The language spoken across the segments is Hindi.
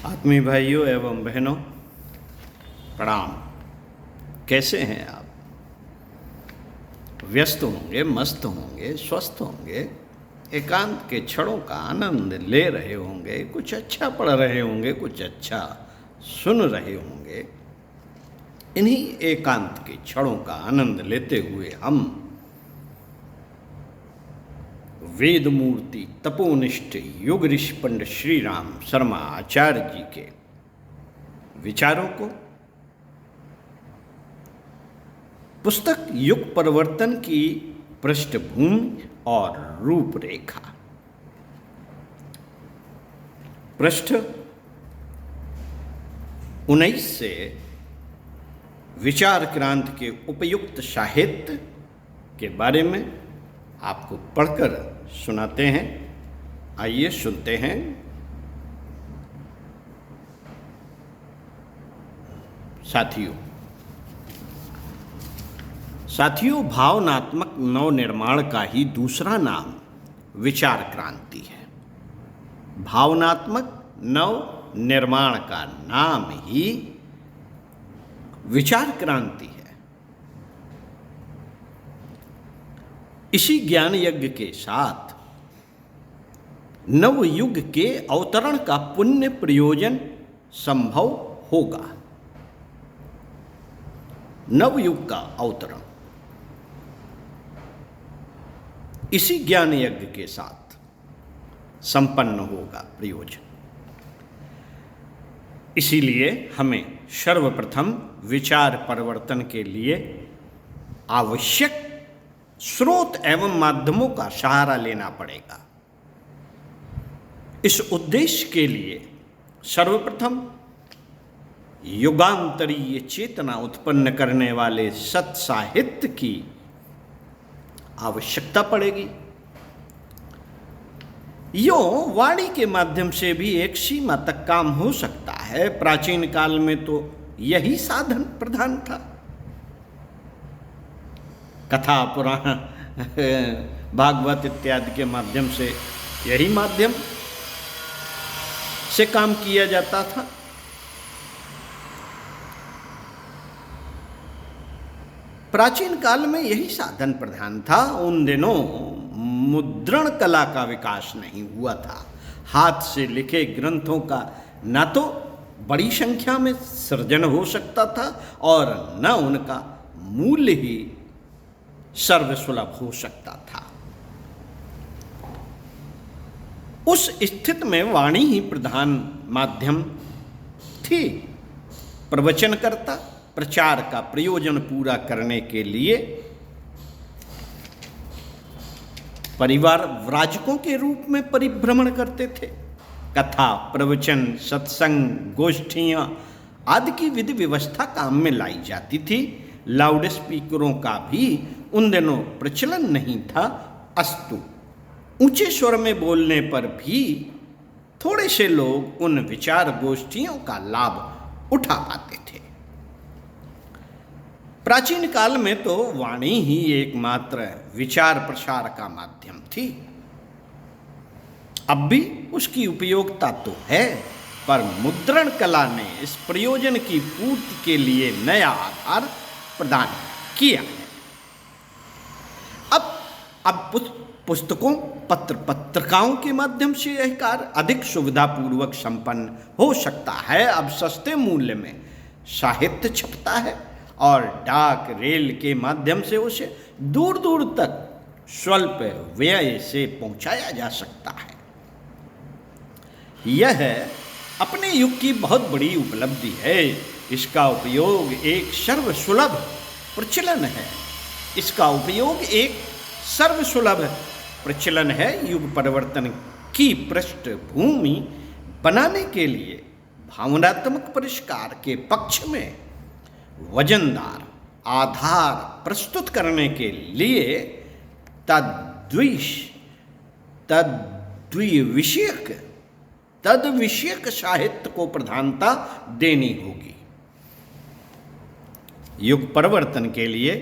आत्मीय भाइयों एवं बहनों, प्रणाम। कैसे हैं आप? व्यस्त होंगे, मस्त होंगे, स्वस्थ होंगे, एकांत के क्षणों का आनंद ले रहे होंगे, कुछ अच्छा पढ़ रहे होंगे, कुछ अच्छा सुन रहे होंगे। इन्हीं एकांत के क्षणों का आनंद लेते हुए हम वेद मूर्ति तपोनिष्ठ युग ऋषि पंडित श्री राम शर्मा आचार्य जी के विचारों को पुस्तक युग परिवर्तन की पृष्ठभूमि और रूपरेखा, पृष्ठ 19 से विचार क्रांति के उपयुक्त साहित्य के बारे में आपको पढ़कर सुनाते हैं। आइए सुनते हैं। साथियों, भावनात्मक नवनिर्माण का ही दूसरा नाम विचार क्रांति है। भावनात्मक नवनिर्माण का नाम ही विचार क्रांति है। इसी ज्ञान यज्ञ के साथ नवयुग के अवतरण का पुण्य प्रयोजन संभव होगा। नवयुग का अवतरण इसी ज्ञान यज्ञ के साथ संपन्न होगा प्रयोजन। इसीलिए हमें सर्वप्रथम विचार परिवर्तन के लिए आवश्यक स्रोत एवं माध्यमों का सहारा लेना पड़ेगा। इस उद्देश्य के लिए सर्वप्रथम युगांतरीय चेतना उत्पन्न करने वाले सत साहित्य की आवश्यकता पड़ेगी। यो वाणी के माध्यम से भी एक सीमा तक काम हो सकता है। प्राचीन काल में तो यही साधन प्रधान था। कथा, पुराण, भागवत इत्यादि के माध्यम से, यही माध्यम से काम किया जाता था। प्राचीन काल में यही साधन प्रधान था। उन दिनों मुद्रण कला का विकास नहीं हुआ था। हाथ से लिखे ग्रंथों का न तो बड़ी संख्या में सृजन हो सकता था और न उनका मूल्य ही सर्वसुलभ हो सकता था। उस स्थिति में वाणी ही प्रधान माध्यम थी। प्रवचनकर्ता प्रचार का प्रयोजन पूरा करने के लिए परिवार व्राजकों के रूप में परिभ्रमण करते थे। कथा, प्रवचन, सत्संग, गोष्ठियां आदि की विधि व्यवस्था काम में लाई जाती थी। लाउड स्पीकरों का भी उन दिनों प्रचलन नहीं था। अस्तु, ऊंचे स्वर में बोलने पर भी थोड़े से लोग उन विचार गोष्ठियों का लाभ उठा पाते थे। प्राचीन काल में तो वाणी ही एकमात्र विचार प्रसार का माध्यम थी। अब भी उसकी उपयोगिता तो है, पर मुद्रण कला ने इस प्रयोजन की पूर्ति के लिए नया आधार प्रदान किया है। अब पुस्तकों, पत्रिकाओं के माध्यम से यह कार्य अधिक सुविधापूर्वक संपन्न हो सकता है। अब सस्ते मूल्य में साहित्य छपता है और डाक, रेल के माध्यम से उसे दूर दूर तक स्वल्प व्यय से पहुंचाया जा सकता है। यह अपने युग की बहुत बड़ी उपलब्धि है। इसका उपयोग एक सर्वसुलभ प्रचलन है। युग परिवर्तन की पृष्ठभूमि बनाने के लिए भावनात्मक परिष्कार के पक्ष में वजनदार आधार प्रस्तुत करने के लिए तद्विषयक साहित्य को प्रधानता देनी होगी। युग परिवर्तन के लिए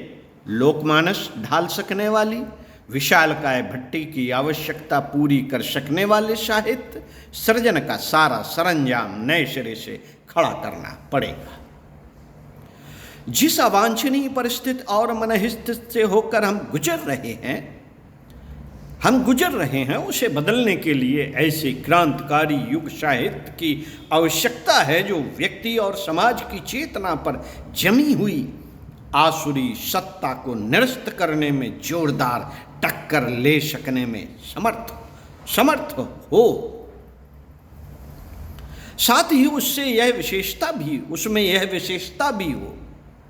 लोकमानस ढाल सकने वाली विशालकाय भट्टी की आवश्यकता पूरी कर सकने वाले साहित्य सृजन का सारा सरंजाम नए सिरे से खड़ा करना पड़ेगा। जिस अवांछनीय परिस्थिति और मनस्थिति से होकर हम गुजर रहे हैं उसे बदलने के लिए ऐसे क्रांतिकारी युग साहित्य की आवश्यकता है जो व्यक्ति और समाज की चेतना पर जमी हुई आसुरी सत्ता को निरस्त करने में जोरदार टक्कर ले सकने में समर्थ हो। साथ ही उसमें यह विशेषता भी हो,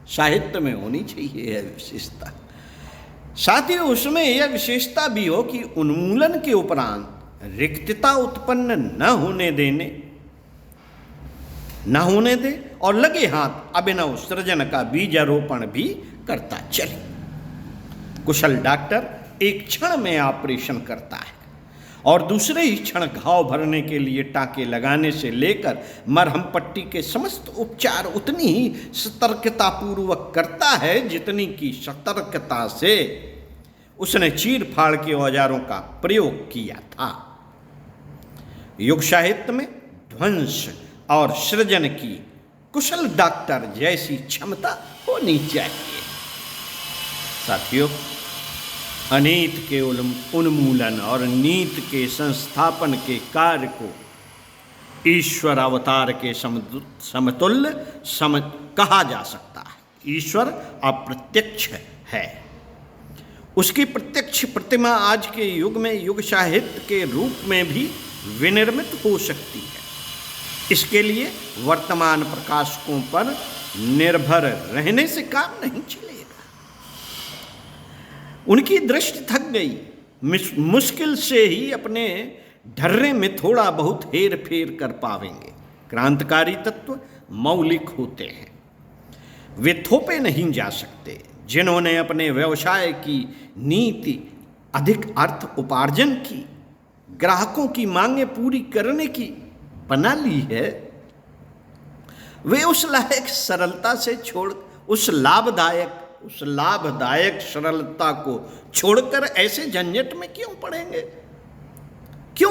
साहित्य में होनी चाहिए यह विशेषता। साथ ही उसमें यह विशेषता भी हो कि उन्मूलन के उपरांत रिक्तता उत्पन्न न होने दे और लगे हाथ अभिनव सृजन का बीजारोपण भी करता चले। कुशल डॉक्टर एक क्षण में ऑपरेशन करता है और दूसरे ही क्षण घाव भरने के लिए टाँके लगाने से लेकर मरहम पट्टी के समस्त उपचार उतनी ही सतर्कतापूर्वक करता है जितनी की सतर्कता से उसने चीर फाड़ के औजारों का प्रयोग किया था। युग साहित्य में ध्वंस और सृजन की कुशल डॉक्टर जैसी क्षमता होनी चाहिए। साथियों, अनीत के उन्मूलन और नीत के संस्थापन के कार्य को ईश्वर अवतार के समतुल्य कहा जा सकता है। ईश्वर अप्रत्यक्ष है, उसकी प्रत्यक्ष प्रतिमा आज के युग में युग साहित्य के रूप में भी विनिर्मित हो सकती है। इसके लिए वर्तमान प्रकाशकों पर निर्भर रहने से काम नहीं चलेगा। उनकी दृष्टि थक गई, मुश्किल से ही अपने ढर्रे में थोड़ा बहुत हेर फेर कर पावेंगे। क्रांतिकारी तत्व मौलिक होते हैं, वे थोपे नहीं जा सकते। जिन्होंने अपने व्यवसाय की नीति अधिक अर्थ उपार्जन की, ग्राहकों की मांगें पूरी करने की बना ली है, वे उस लायक सरलता से उस लाभदायक सरलता को छोड़कर ऐसे झंझट में क्यों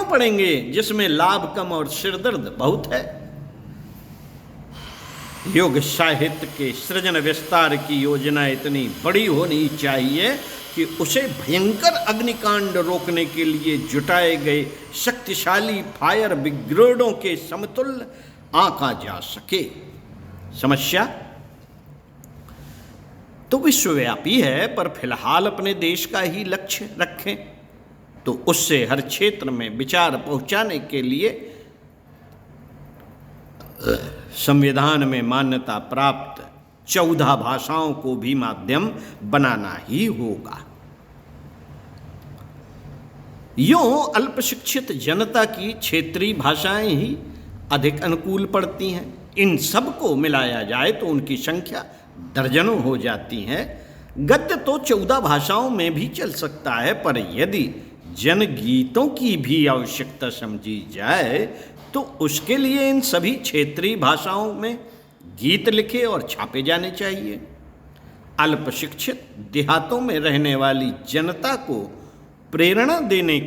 पड़ेंगे जिसमें लाभ कम और सिरदर्द बहुत है। युग साहित्य के सृजन विस्तार की योजना इतनी बड़ी होनी चाहिए कि उसे भयंकर अग्निकांड रोकने के लिए जुटाए गए शक्तिशाली फायर ब्रिगेडों के समतुल्य आंका जा सके। समस्या तो विश्वव्यापी है, पर फिलहाल अपने देश का ही लक्ष्य रखें तो उससे हर क्षेत्र में विचार पहुंचाने के लिए संविधान में मान्यता प्राप्त 14 भाषाओं को भी माध्यम बनाना ही होगा। यूं अल्पशिक्षित जनता की क्षेत्रीय भाषाएं ही अधिक अनुकूल पड़ती हैं। इन सब को मिलाया जाए तो उनकी संख्या दर्जनों हो जाती हैं। गद्य तो 14 भाषाओं में भी चल सकता है, पर यदि जनगीतों की भी आवश्यकता समझी जाए तो उसके लिए इन सभी क्षेत्रीय भाषाओं में गीत लिखे और छापे जाने चाहिए। अल्पशिक्षित देहातों में रहने वाली जनता को प्रेरणा देने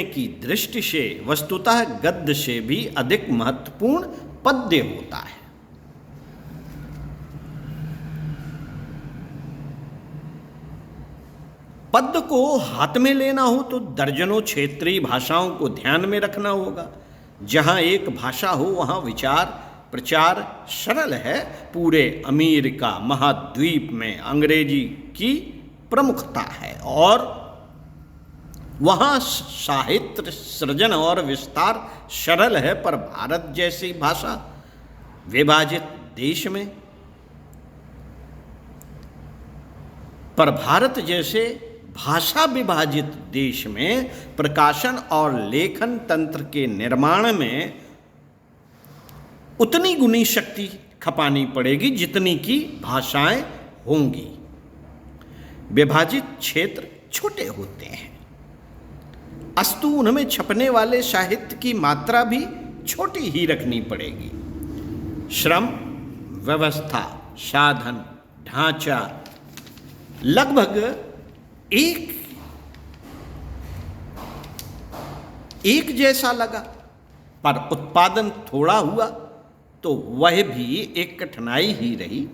की दृष्टि से वस्तुतः गद्य से भी अधिक महत्वपूर्ण पद्य होता है। पद्य को हाथ में लेना हो तो दर्जनों क्षेत्रीय भाषाओं को ध्यान में रखना होगा। जहां एक भाषा हो वहां विचार प्रचार सरल है। पूरे अमेरिका महाद्वीप में अंग्रेजी की प्रमुखता है और वहाँ साहित्य सृजन और विस्तार सरल है, पर भारत जैसी भाषा विभाजित देश में भाषा विभाजित देश में प्रकाशन और लेखन तंत्र के निर्माण में उतनी गुनी शक्ति खपानी पड़ेगी जितनी की भाषाएं होंगी। विभाजित क्षेत्र छोटे होते हैं, अस्तु उनमें छपने वाले साहित्य की मात्रा भी छोटी ही रखनी पड़ेगी। श्रम, व्यवस्था, साधन, ढांचा लगभग एक जैसा लगा, पर उत्पादन थोड़ा हुआ तो वह भी एक कठिनाई ही रही।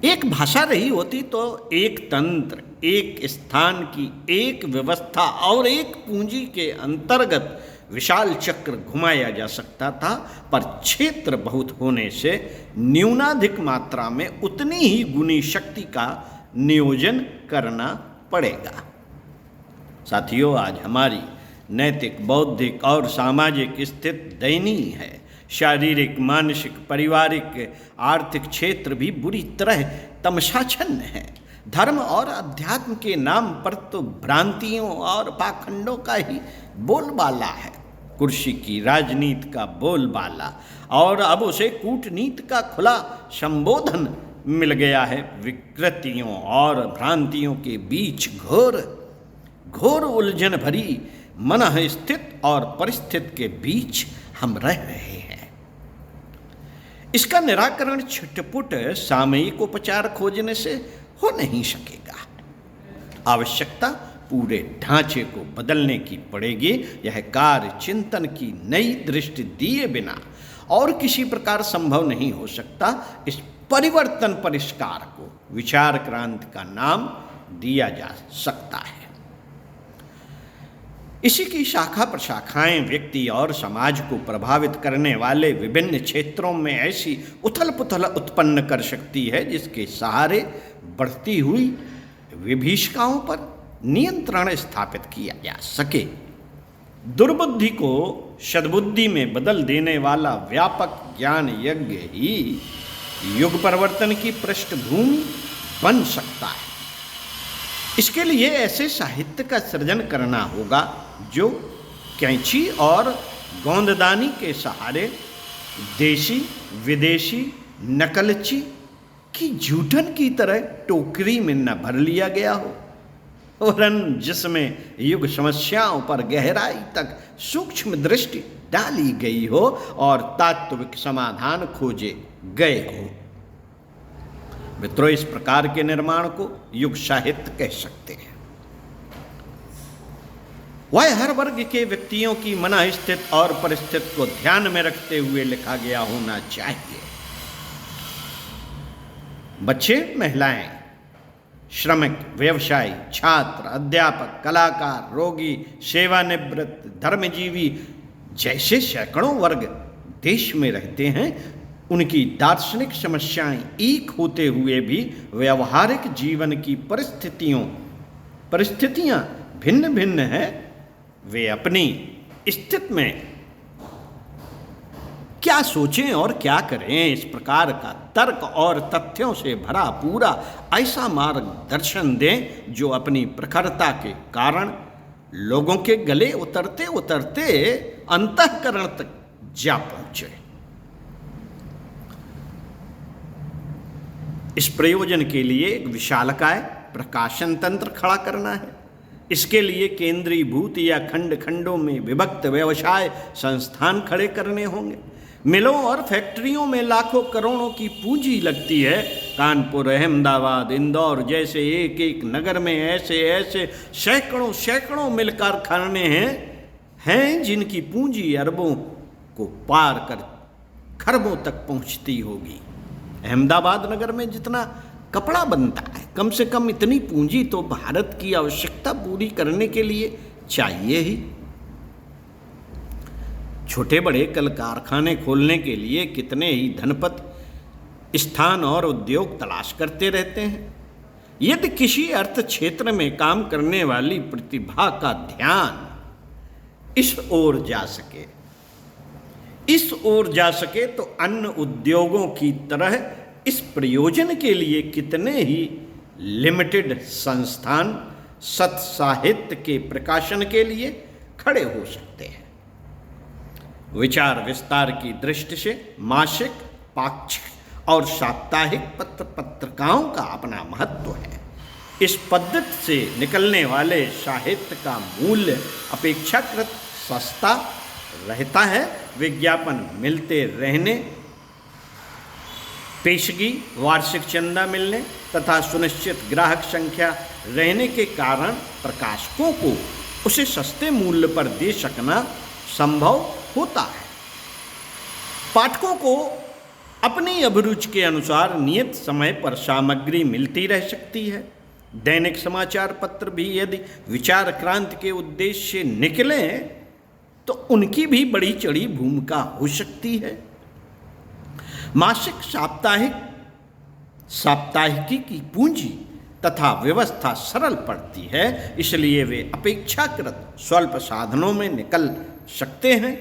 एक भाषा रही होती तो एक तंत्र, एक स्थान की एक व्यवस्था और एक पूंजी के अंतर्गत विशाल चक्र घुमाया जा सकता था, पर क्षेत्र बहुत होने से न्यूनाधिक मात्रा में उतनी ही गुनी शक्ति का नियोजन करना पड़ेगा। साथियों, आज हमारी नैतिक, बौद्धिक और सामाजिक स्थिति दयनीय है। शारीरिक, मानसिक, पारिवारिक, आर्थिक क्षेत्र भी बुरी तरह तमसाछन्न है। धर्म और अध्यात्म के नाम पर तो भ्रांतियों और पाखंडों का ही बोलबाला है। कुर्सी की राजनीति का बोलबाला, और अब उसे कूटनीति का खुला संबोधन मिल गया है। विकृतियों और भ्रांतियों के बीच घोर उलझन भरी मनः स्थिति और परिस्थिति के बीच हम रह रहे हैं। इसका निराकरण छिटपुट सामयिक उपचार खोजने से हो नहीं सकेगा। आवश्यकता पूरे ढांचे को बदलने की पड़ेगी। यह कार्य चिंतन की नई दृष्टि दिए बिना और किसी प्रकार संभव नहीं हो सकता। इस परिवर्तन परिष्कार को विचार क्रांति का नाम दिया जा सकता है। इसी की शाखा प्रशाखाएं व्यक्ति और समाज को प्रभावित करने वाले विभिन्न क्षेत्रों में ऐसी उथल पुथल उत्पन्न कर सकती है जिसके सहारे बढ़ती हुई विभीषिकाओं पर नियंत्रण स्थापित किया जा सके। दुर्बुद्धि को सद्बुद्धि में बदल देने वाला व्यापक ज्ञान यज्ञ ही युग परिवर्तन की पृष्ठभूमि बन सकता है। इसके लिए ऐसे साहित्य का सृजन करना होगा जो कैंची और गोंददानी के सहारे देशी विदेशी नकलची की जूठन की तरह टोकरी में न भर लिया गया हो, वरन जिसमें युग समस्याओं पर गहराई तक सूक्ष्म दृष्टि डाली गई हो और तात्विक समाधान खोजे गए हो। मित्रों, इस प्रकार के निर्माण को युग साहित्य कह सकते हैं। वह हर वर्ग के व्यक्तियों की मनः स्थिति और परिस्थिति को ध्यान में रखते हुए लिखा गया होना चाहिए। बच्चे, महिलाएं, श्रमिक, व्यवसायी, छात्र, अध्यापक, कलाकार, रोगी, सेवानिवृत्त, धर्मजीवी जैसे सैकड़ों वर्ग देश में रहते हैं। उनकी दार्शनिक समस्याएं एक होते हुए भी व्यवहारिक जीवन की परिस्थितियां भिन्न भिन्न हैं। वे अपनी स्थिति में क्या सोचें और क्या करें, इस प्रकार का तर्क और तथ्यों से भरा पूरा ऐसा मार्गदर्शन दें जो अपनी प्रखरता के कारण लोगों के गले उतरते उतरते अंतःकरण तक जा पहुंचे। इस प्रयोजन के लिए एक विशालकाय प्रकाशन तंत्र खड़ा करना है। इसके लिए केंद्रीभूत या खंड खंडों में विभक्त व्यवसाय संस्थान खड़े करने होंगे। मिलों और फैक्ट्रियों में लाखों करोड़ों की पूंजी लगती है। कानपुर, अहमदाबाद, इंदौर जैसे एक एक नगर में ऐसे ऐसे सैकड़ों मिल कारखाने हैं जिनकी पूंजी अरबों को पार कर खरबों तक पहुंचती होगी। अहमदाबाद नगर में जितना कपड़ा बनता है, कम से कम इतनी पूंजी तो भारत की आवश्यकता पूरी करने के लिए चाहिए ही। छोटे बड़े कल कारखाने खोलने के लिए कितने ही धनपति स्थान और उद्योग तलाश करते रहते हैं। यदि किसी अर्थ क्षेत्र में काम करने वाली प्रतिभा का ध्यान इस ओर जा सके तो अन्य उद्योगों की तरह इस प्रयोजन के लिए कितने ही लिमिटेड संस्थान सत साहित्य के प्रकाशन के लिए खड़े हो सकते हैं। विचार विस्तार की दृष्टि से मासिक, पाक्षिक और साप्ताहिक पत्रिकाओं का अपना महत्व है। इस पद्धति से निकलने वाले साहित्य का मूल्य अपेक्षाकृत सस्ता रहता है। विज्ञापन मिलते रहने पेशगी, वार्षिक चंदा मिलने तथा सुनिश्चित ग्राहक संख्या रहने के कारण प्रकाशकों को उसे सस्ते मूल्य पर दे सकना संभव होता है। पाठकों को अपनी अभिरुचि के अनुसार नियत समय पर सामग्री मिलती रह सकती है। दैनिक समाचार पत्र भी यदि विचार क्रांति के उद्देश्य से निकलें तो उनकी भी बड़ी चढ़ी भूमिका हो सकती है। मासिक, साप्ताहिकी की पूंजी तथा व्यवस्था सरल पड़ती है, इसलिए वे अपेक्षाकृत स्वल्प साधनों में निकल सकते हैं।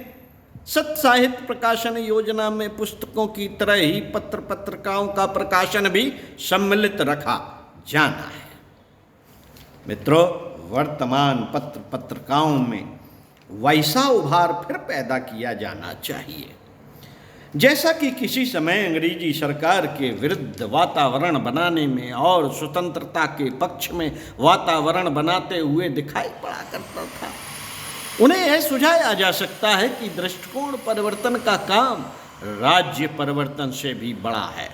सत्य साहित्य प्रकाशन योजना में पुस्तकों की तरह ही पत्र पत्रिकाओं का प्रकाशन भी सम्मिलित रखा जाना है। मित्रों, वर्तमान पत्र पत्रिकाओं में वैसा उभार फिर पैदा किया जाना चाहिए जैसा कि किसी समय अंग्रेजी सरकार के विरुद्ध वातावरण बनाने में और स्वतंत्रता के पक्ष में वातावरण बनाते हुए दिखाई पड़ा करता था। उन्हें यह सुझाया जा सकता है कि दृष्टिकोण परिवर्तन का काम राज्य परिवर्तन से भी बड़ा है।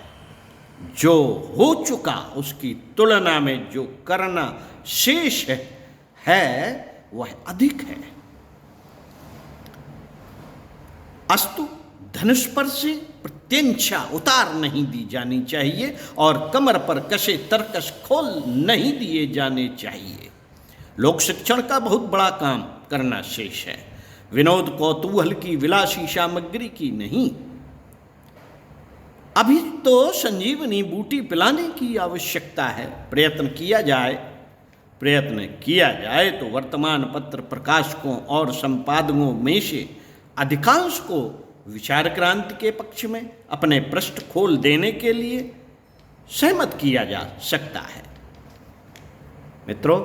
जो हो चुका उसकी तुलना में जो करना शेष है वह अधिक है। अस्तु धनुष पर से प्रत्यंचा उतार नहीं दी जानी चाहिए और कमर पर कसे तरकश खोल नहीं दिए जाने चाहिए। लोक शिक्षण का बहुत बड़ा काम करना शेष है, विनोद कौतूहल की विलासी सामग्री की नहीं। अभी तो संजीवनी बूटी पिलाने की आवश्यकता है। प्रयत्न किया जाए तो वर्तमान पत्र प्रकाशकों और संपादकों में से अधिकांश को विचार क्रांति के पक्ष में अपने पृष्ठ खोल देने के लिए सहमत किया जा सकता है। मित्रों,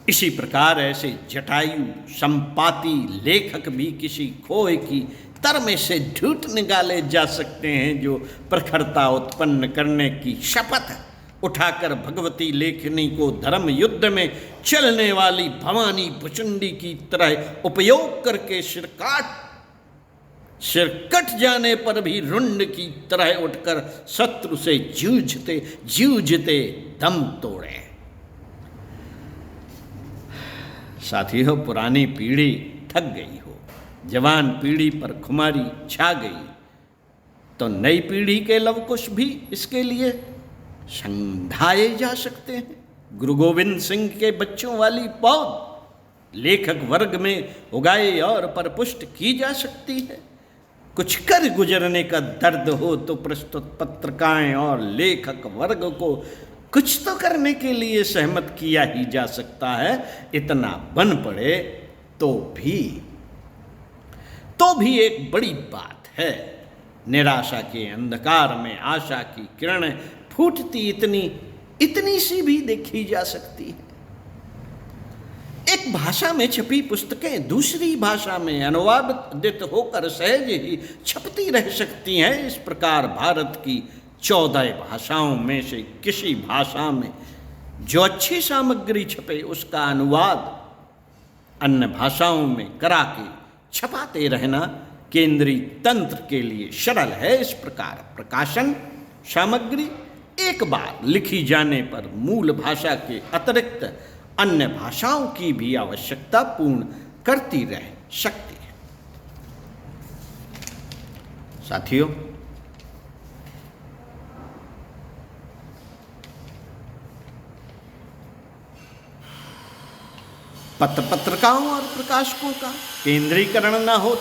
इसी प्रकार ऐसे जटायु संपाती लेखक भी किसी खोए की तर में से झूठ निकाले जा सकते हैं जो प्रखरता उत्पन्न करने की शपथ उठाकर भगवती लेखनी को धर्म युद्ध में चलने वाली भवानी भुचुंडी की तरह उपयोग करके सिर कट जाने पर भी रुंड की तरह उठकर शत्रु से जूझते दम तोड़े। साथियों, पुरानी पीढ़ी थक गई हो, जवान पीढ़ी पर खुमारी छा गई तो नई पीढ़ी के लवकुश भी इसके लिए संधाए जा सकते हैं। गुरु गोविंद सिंह के बच्चों वाली पौध लेखक वर्ग में उगाई और परपुष्ट की जा सकती है। कुछ कर गुजरने का दर्द हो तो प्रस्तुत पत्रिकाएं और लेखक वर्ग को कुछ तो करने के लिए सहमत किया ही जा सकता है। इतना बन पड़े तो भी एक बड़ी बात है। निराशा के अंधकार में आशा की किरण फूटती इतनी सी भी देखी जा सकती है। एक भाषा में छपी पुस्तकें दूसरी भाषा में अनुवादित होकर सहज ही छपती रह सकती हैं। इस प्रकार भारत की 14 भाषाओं में से किसी भाषा में जो अच्छी सामग्री छपे उसका अनुवाद अन्य भाषाओं में करा के छपाते रहना केंद्रीय तंत्र के लिए सरल है। इस प्रकार प्रकाशन सामग्री एक बार लिखी जाने पर मूल भाषा के अतिरिक्त अन्य भाषाओं की भी आवश्यकता पूर्ण करती रह सकती है। साथियों, पत्रिकाओं और प्रकाशकों का केंद्रीकरण न हो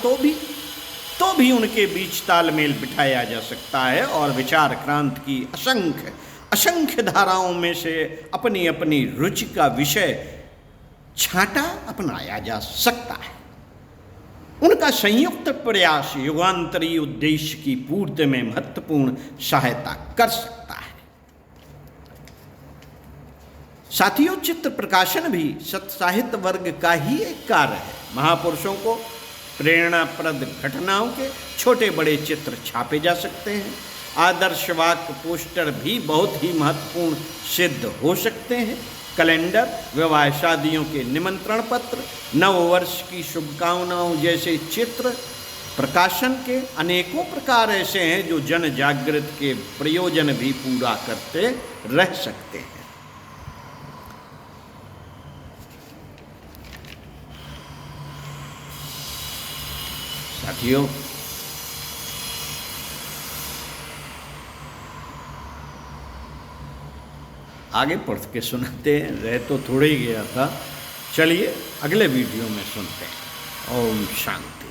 तो भी उनके बीच तालमेल बिठाया जा सकता है और विचार क्रांति की असंख्य धाराओं में से अपनी अपनी रुचि का विषय छांटा अपनाया जा सकता है। उनका संयुक्त प्रयास युगांतरीय उद्देश्य की पूर्ति में महत्वपूर्ण सहायता कर सकता है। साथियों, चित्र प्रकाशन भी सत्य साहित्य वर्ग का ही एक कार्य है। महापुरुषों को प्रेरणाप्रद घटनाओं के छोटे बड़े चित्र छापे जा सकते हैं। आदर्श वाक्य पोस्टर भी बहुत ही महत्वपूर्ण सिद्ध हो सकते हैं। कैलेंडर, विवाह शादियों के निमंत्रण पत्र, नव वर्ष की शुभकामनाओं जैसे चित्र प्रकाशन के अनेकों प्रकार ऐसे हैं जो जन जागृत के प्रयोजन भी पूरा करते रह सकते हैं। साथियों, आगे पढ़ के सुनाते हैं, रह तो थोड़े ही गया था। चलिए अगले वीडियो में सुनते हैं। ओम शांति।